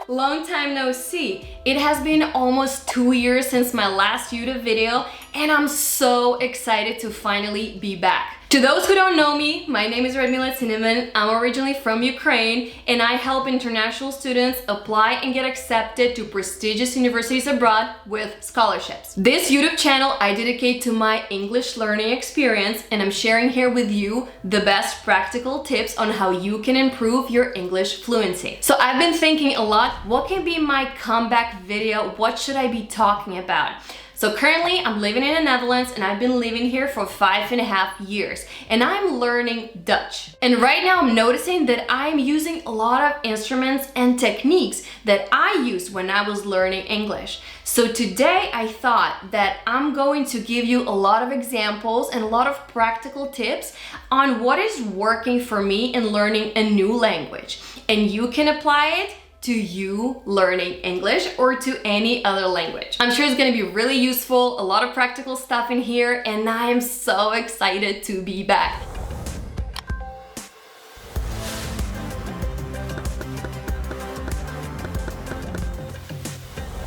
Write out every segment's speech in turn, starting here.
Long time no see. It has been almost 2 years since my last YouTube video and I'm so excited to finally be back. To those who don't know me, my name is Radmila Cinnamon. I'm originally from Ukraine and I help international students apply and get accepted to prestigious universities abroad with scholarships. This YouTube channel I dedicate to my English learning experience and I'm sharing here with you the best practical tips on how you can improve your English fluency. So I've been thinking a lot, what can be my comeback video? What should I be talking about? So currently I'm living in the Netherlands and I've been living here for 5.5 years and I'm learning Dutch. And right now I'm noticing that I'm using a lot of instruments and techniques that I used when I was learning English. So today I thought that I'm going to give you a lot of examples and a lot of practical tips on what is working for me in learning a new language. And you can apply it to you learning English or to any other language. I'm sure it's gonna be really useful, a lot of practical stuff in here, and I am so excited to be back.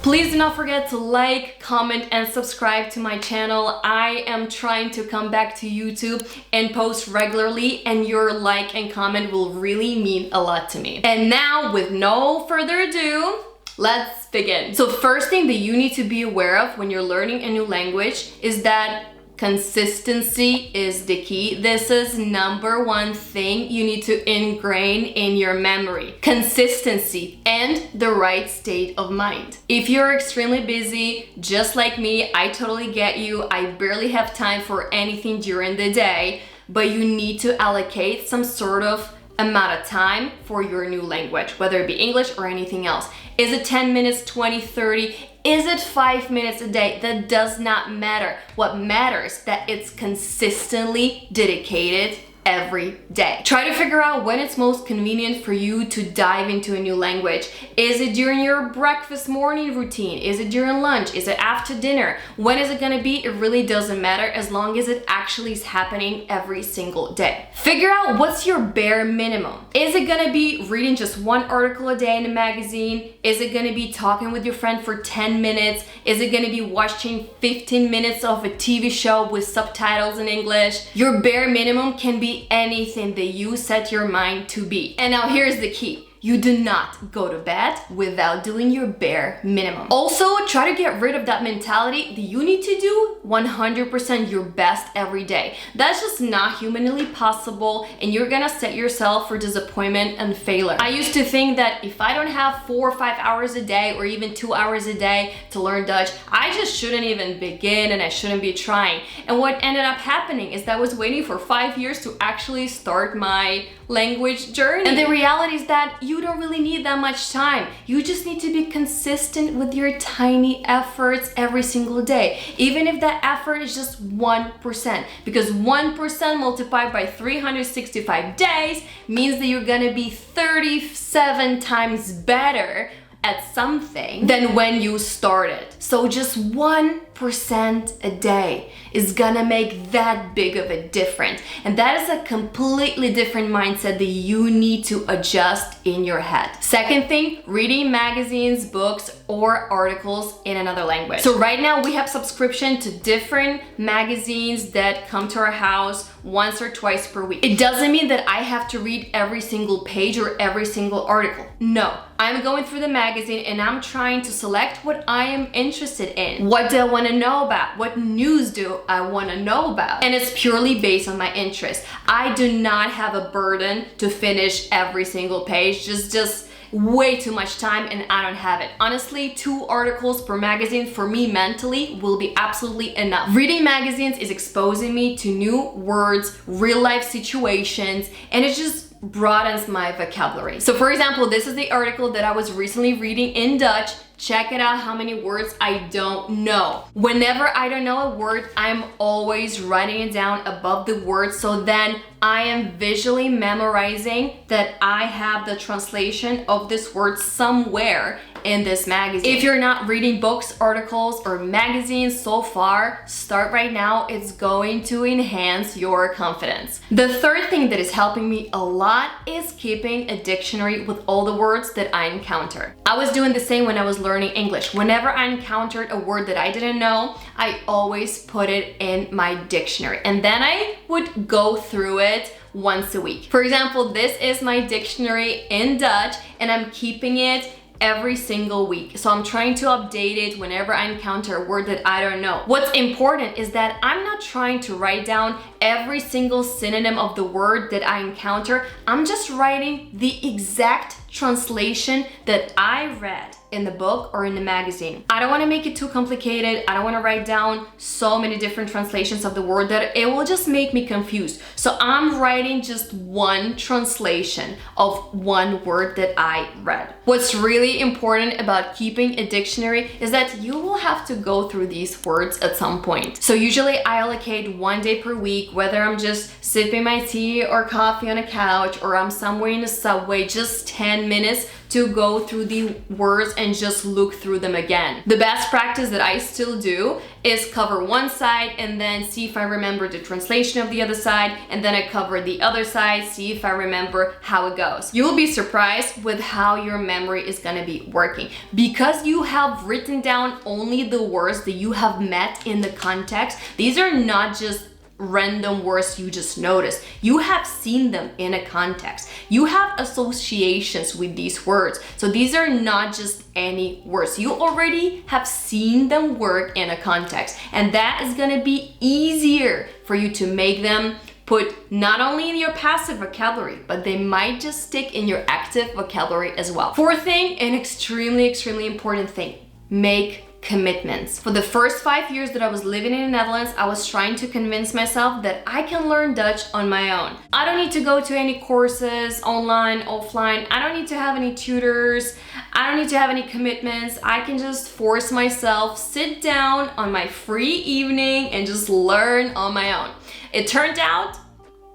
Please do not forget to like, comment, and subscribe to my channel. I am trying to come back to YouTube and post regularly, and your like and comment will really mean a lot to me. And now, with no further ado, let's begin. So first thing that you need to be aware of when you're learning a new language is that consistency is the key. This is number one thing you need to ingrain in your memory. Consistency and the right state of mind. If you're extremely busy, just like me, I totally get you. I barely have time for anything during the day, but you need to allocate some sort of amount of time for your new language, whether it be English or anything else. Is it 10 minutes, 20, 30? Is it 5 minutes a day? That does not matter. What matters is that it's consistently dedicated every day. Try to figure out when it's most convenient for you to dive into a new language. Is it during your breakfast morning routine? Is it during lunch? Is it after dinner? When is it gonna be? It really doesn't matter as long as it actually is happening every single day. Figure out what's your bare minimum. Is it gonna be reading just one article a day in a magazine? Is it gonna be talking with your friend for 10 minutes? Is it gonna be watching 15 minutes of a TV show with subtitles in English? Your bare minimum can be anything that you set your mind to be. And now here's the key. You do not go to bed without doing your bare minimum. Also, try to get rid of that mentality that you need to do 100% your best every day. That's just not humanly possible and you're gonna set yourself for disappointment and failure. I used to think that if I don't have 4 or 5 hours a day or even 2 hours a day to learn Dutch, I just shouldn't even begin and I shouldn't be trying. And what ended up happening is that I was waiting for 5 years to actually start my language journey. And the reality is that you don't really need that much time. You just need to be consistent with your tiny efforts every single day, even if that effort is just 1%, because 1% multiplied by 365 days means that you're gonna be 37 times better at something than when you started. So just 1% a day is gonna make that big of a difference. And that is a completely different mindset that you need to adjust in your head. Second thing, reading magazines, books, or articles in another language. So right now we have subscription to different magazines that come to our house once or twice per week. It doesn't mean that I have to read every single page or every single article. No, I'm going through the magazine and I'm trying to select what I am interested in. What do I want to know about? What news do I want to know about? And it's purely based on my interest. I do not have a burden to finish every single page. Just way too much time and I don't have it. Honestly, 2 articles per magazine for me mentally will be absolutely enough. Reading magazines is exposing me to new words, real life situations, and it just broadens my vocabulary. So for example, this is the article that I was recently reading in Dutch. Check it out how many words I don't know. Whenever I don't know a word, I'm always writing it down above the word, so then I am visually memorizing that I have the translation of this word somewhere in this magazine. If you're not reading books, articles, or magazines so far, start right now. It's going to enhance your confidence. The third thing that is helping me a lot is keeping a dictionary with all the words that I encounter. I was doing the same when I was learning English. Whenever I encountered a word that I didn't know, I always put it in my dictionary, and then I would go through it once a week. For example, this is my dictionary in Dutch, and I'm keeping it every single week. So I'm trying to update it whenever I encounter a word that I don't know. What's important is that I'm not trying to write down every single synonym of the word that I encounter. I'm just writing the exact translation that I read in the book or in the magazine. I don't want to make it too complicated. I don't want to write down so many different translations of the word that it will just make me confused. So I'm writing just one translation of one word that I read. What's really important about keeping a dictionary is that you will have to go through these words at some point. So usually I allocate 1 day per week, whether I'm just sipping my tea or coffee on a couch, or I'm somewhere in the subway, just 10 minutes to go through the words and just look through them again. The best practice that I still do is cover one side and then see if I remember the translation of the other side, and then I cover the other side, see if I remember how it goes. You will be surprised with how your memory is gonna be working. Because you have written down only the words that you have met in the context, these are not just random words you just noticed. You have seen them in a context. You have associations with these words. So these are not just any words. You already have seen them work in a context, and that is gonna be easier for you to make them put not only in your passive vocabulary, but they might just stick in your active vocabulary as well. Fourth thing, an extremely important thing, make commitments. For the first 5 years that I was living in the Netherlands, I was trying to convince myself that I can learn Dutch on my own. I don't need to go to any courses, online, offline. I don't need to have any tutors. I don't need to have any commitments. I can just force myself, sit down on my free evening and just learn on my own. It turned out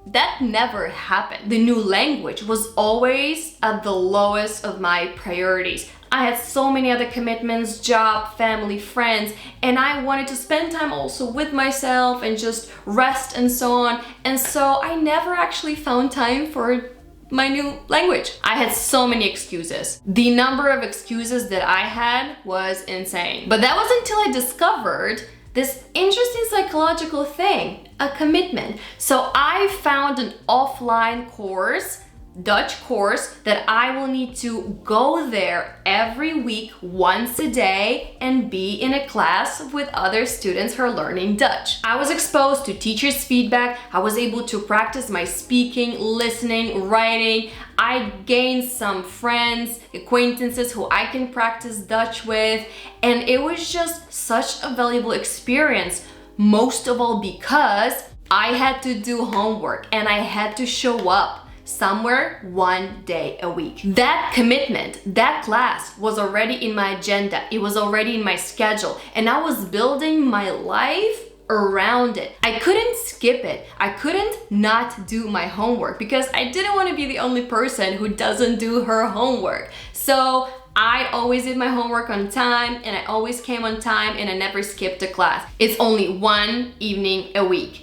that never happened. The new language was always at the lowest of my priorities. I had so many other commitments, job, family, friends, and I wanted to spend time also with myself and just rest and so on. And so I never actually found time for my new language. I had so many excuses. The number of excuses that I had was insane. But that was until I discovered this interesting psychological thing, a commitment. So I found an offline course, Dutch course, that I will need to go there every week, once a day, and be in a class with other students who are learning Dutch. I was exposed to teachers' feedback. I was able to practice my speaking, listening, writing. I gained some friends, acquaintances who I can practice Dutch with, and it was just such a valuable experience, most of all because I had to do homework and I had to show up somewhere 1 day a week. That commitment, that class was already in my agenda. It was already in my schedule, and I was building my life around it. I couldn't skip it. I couldn't not do my homework because I didn't want to be the only person who doesn't do her homework. So I always did my homework on time, and I always came on time, and I never skipped a class. It's only 1 evening a week.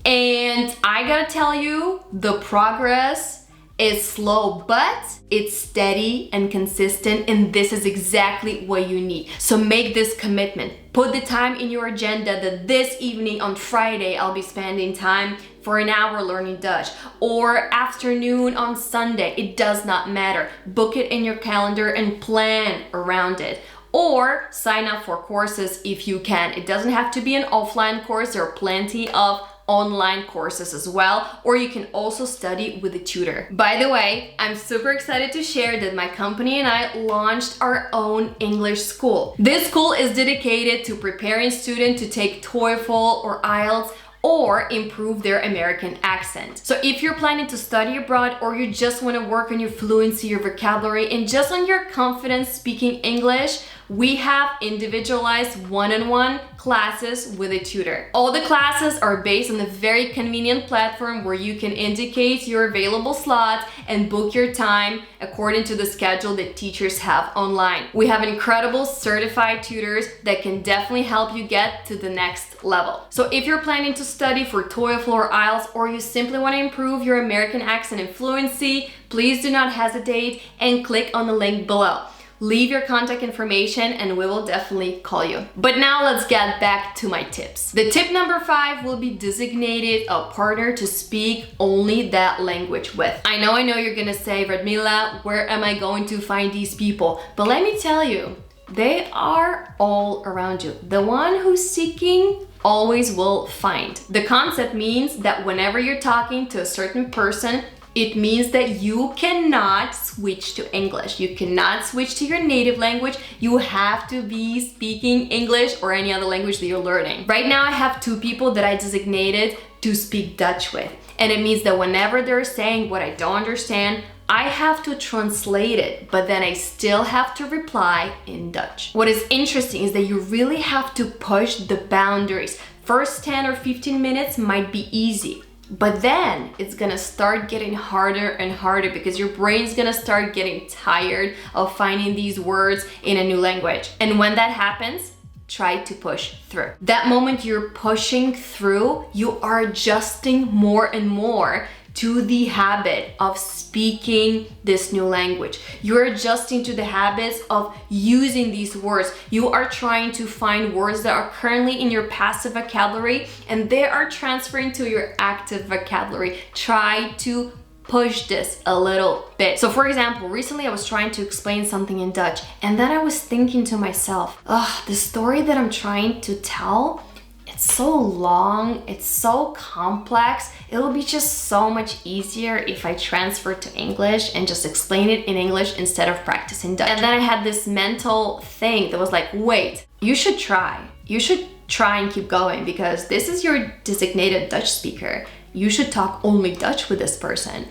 And I gotta tell you, the progress is slow, but it's steady and consistent, and this is exactly what you need. So make this commitment. Put the time in your agenda that this evening on Friday, I'll be spending time for an hour learning Dutch, or afternoon on Sunday. It does not matter. Book it in your calendar and plan around it. Or sign up for courses if you can. It doesn't have to be an offline course. There are plenty of online courses as well, or you can also study with a tutor. By the way, I'm super excited to share that my company and I launched our own English school. This school is dedicated to preparing students to take TOEFL or IELTS or improve their American accent. So if you're planning to study abroad, or you just want to work on your fluency, your vocabulary, and just on your confidence speaking English, we have individualized one-on-one classes with a tutor. All the classes are based on a very convenient platform where you can indicate your available slots and book your time according to the schedule that teachers have online. We have incredible certified tutors that can definitely help you get to the next level. So if you're planning to study for TOEFL or IELTS, or you simply want to improve your American accent and fluency, please do not hesitate and click on the link below. Leave your contact information and we will definitely call you. But now let's get back to my tips. The tip number 5 will be designated a partner to speak only that language with. I know you're gonna say, Radmila, where am I going to find these people? But let me tell you, they are all around you. The one who's seeking always will find. The concept means that whenever you're talking to a certain person, it means that you cannot switch to English. You cannot switch to your native language. You have to be speaking English or any other language that you're learning. Right now, I have 2 people that I designated to speak Dutch with. And it means that whenever they're saying what I don't understand, I have to translate it, but then I still have to reply in Dutch. What is interesting is that you really have to push the boundaries. First 10 or 15 minutes might be easy. But then it's gonna start getting harder and harder because your brain's gonna start getting tired of finding these words in a new language. And when that happens, try to push through. That moment you're pushing through, you are adjusting more and more to the habit of speaking this new language. You're adjusting to the habits of using these words. You are trying to find words that are currently in your passive vocabulary and they are transferring to your active vocabulary. Try to push this a little bit. So for example, recently I was trying to explain something in Dutch and then I was thinking to myself, the story that I'm trying to tell, it's so long, it's so complex. It'll be just so much easier if I transfer to English and just explain it in English instead of practicing Dutch. And then I had this mental thing that was like, wait, you should try. You should try and keep going because this is your designated Dutch speaker. You should talk only Dutch with this person.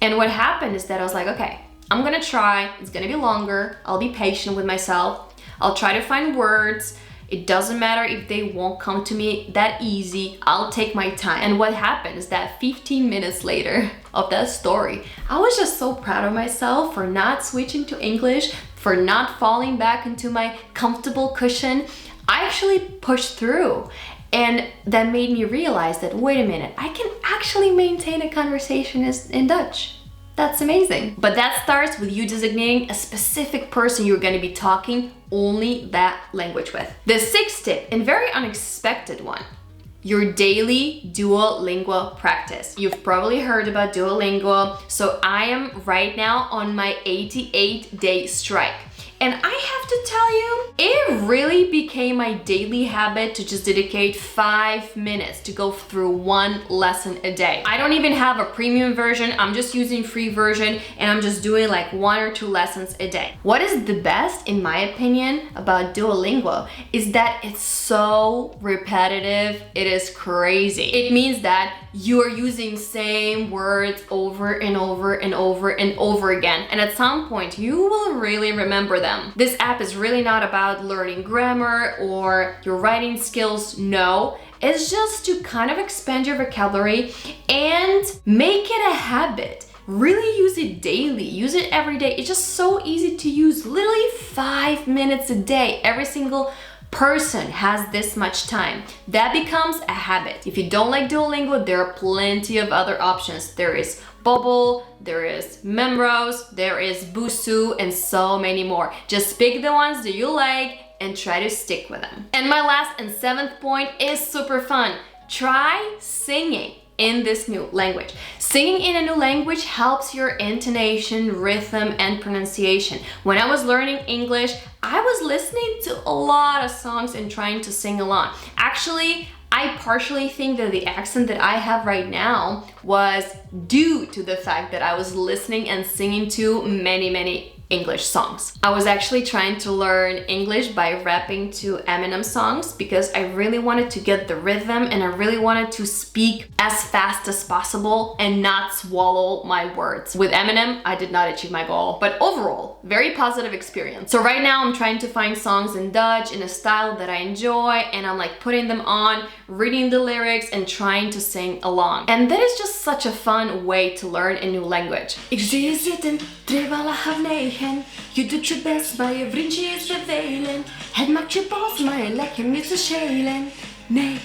And what happened is that I was like, okay, I'm gonna try. It's gonna be longer. I'll be patient with myself. I'll try to find words. It doesn't matter if they won't come to me that easy, I'll take my time. And what happened is that 15 minutes later of that story, I was just so proud of myself for not switching to English, for not falling back into my comfortable cushion. I actually pushed through. And that made me realize that, wait a minute, I can actually maintain a conversation in Dutch. That's amazing. But that starts with you designating a specific person you're gonna be talking only that language with. The 6th tip, and very unexpected one, your daily Duolingo practice. You've probably heard about Duolingo. So I am right now on my 88-day strike. And I have to tell you, it really became my daily habit to just dedicate 5 minutes to go through 1 lesson a day. I don't even have a premium version. I'm just using free version and I'm just doing like 1 or 2 lessons a day. What is the best, in my opinion, about Duolingo is that it's so repetitive. It is crazy. It means that you are using same words over and over and over and over again. And at some point, you will really remember them. This app is really not about learning grammar or your writing skills. No, it's just to kind of expand your vocabulary and make it a habit. Really use it daily, use it every day. It's just so easy to use, literally 5 minutes a day. Every single person has this much time. That becomes a habit. If you don't like Duolingo, there are plenty of other options. There is Bubble, there is Memrose, there is Busuu, and so many more. Just pick the ones that you like and try to stick with them. And my last and 7th point is super fun. Try singing in this new language. Singing in a new language helps your intonation, rhythm, and pronunciation. When I was learning English, I was listening to a lot of songs and trying to sing along. Actually, I partially think that the accent that I have right now was due to the fact that I was listening and singing to many English songs. I was actually trying to learn English by rapping to Eminem songs because I really wanted to get the rhythm and I really wanted to speak as fast as possible and not swallow my words. With Eminem, I did not achieve my goal, but overall, very positive experience. So right now I'm trying to find songs in Dutch in a style that I enjoy, and I'm like putting them on, reading the lyrics and trying to sing along. And that is just such a fun way to learn a new language. Ik zie je zitten, terwijl half 9. Je doet je best, maar je vriendje is vervelend. Het maakt je boos, maar je lijkt hem niet te schelen. Nee,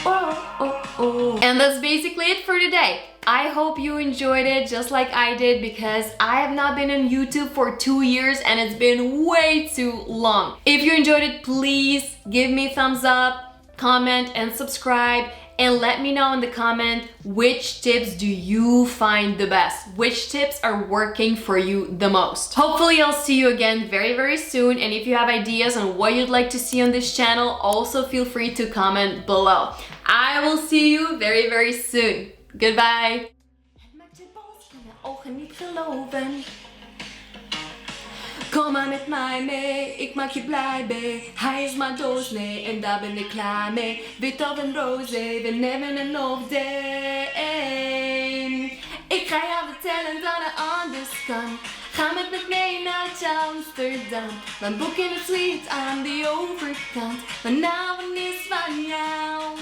oh, oh, oh. And that's basically it for today. I hope you enjoyed it just like I did, because I have not been on YouTube for 2 years and it's been way too long. If you enjoyed it, please give me a thumbs up, comment and subscribe, and let me know in the comment which tips do you find the best, which tips are working for you the most. Hopefully I'll see you again very soon, and if you have ideas on what you'd like to see on this channel, also feel free to comment below. I will see you very soon. Goodbye. Het maakt je boos, kan je ogen niet geloven. Kom maar met mij mee, ik maak je blij bij. Hij is maar doos, nee, en daar ben ik klaar mee. Wit of een roze, we nemen een off day. Ik ga jou vertellen dat het anders kan. Ga met me mee naar Amsterdam. Mijn boek in het suite aan de overkant. Vanavond is van jou.